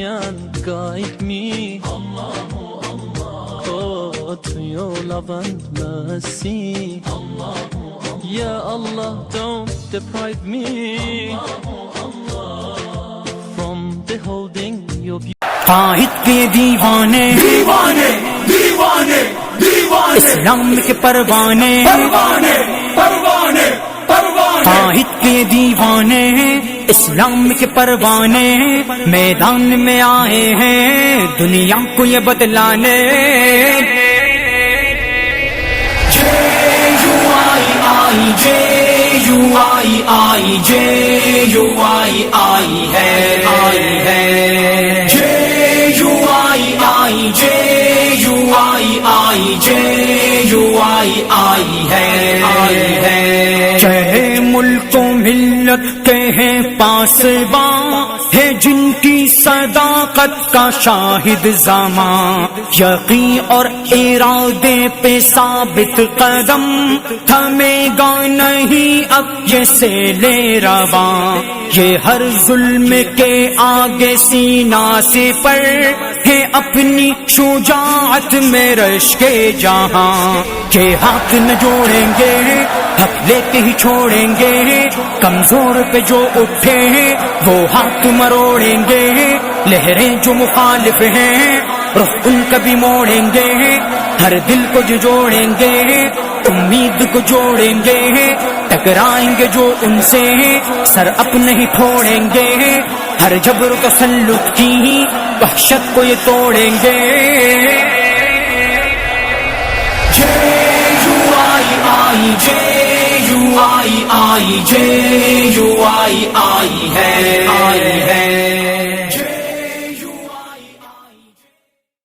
and guide me. Oh, to your love and mercy. Ya Allah, don't deprive me from beholding your beauty. قائد کے دیوانے دیوانے دیوانے دیوانے اسلام کے پروانے پروانے پروانے پروانے قائد کے دیوانے اسلام کے پروانے میدان میں آئے ہیں دنیا کو یہ بتلانے. آئی ہے چاہے ملک و ملت کے ہیں پاسباں ہے جن کی صداقت کا شاہد زمان یقین اور ارادے پہ ثابت قدم تھمے گا نہیں اب یہ سیلِ رواں یہ ہر ظلم کے آگے سینہ سے پر ہے اپنی شجاعت میں رشک جہاں کہ ہاتھ نہ جوڑیں گے حق لے کے ہی چھوڑیں گے کمزور پہ جو اٹھے وہ ہاتھ مروڑیں گے لہریں جو مخالف ہیں رخ ان کا بھی موڑیں گے ہر دل کو جو جوڑیں گے امید کو جوڑیں گے ٹکرائیں گے جو ان سے سر اپنے ہی پھوڑیں گے ہر جبر و تسلط کی وحشت کو یہ توڑیں گے. آئی ہے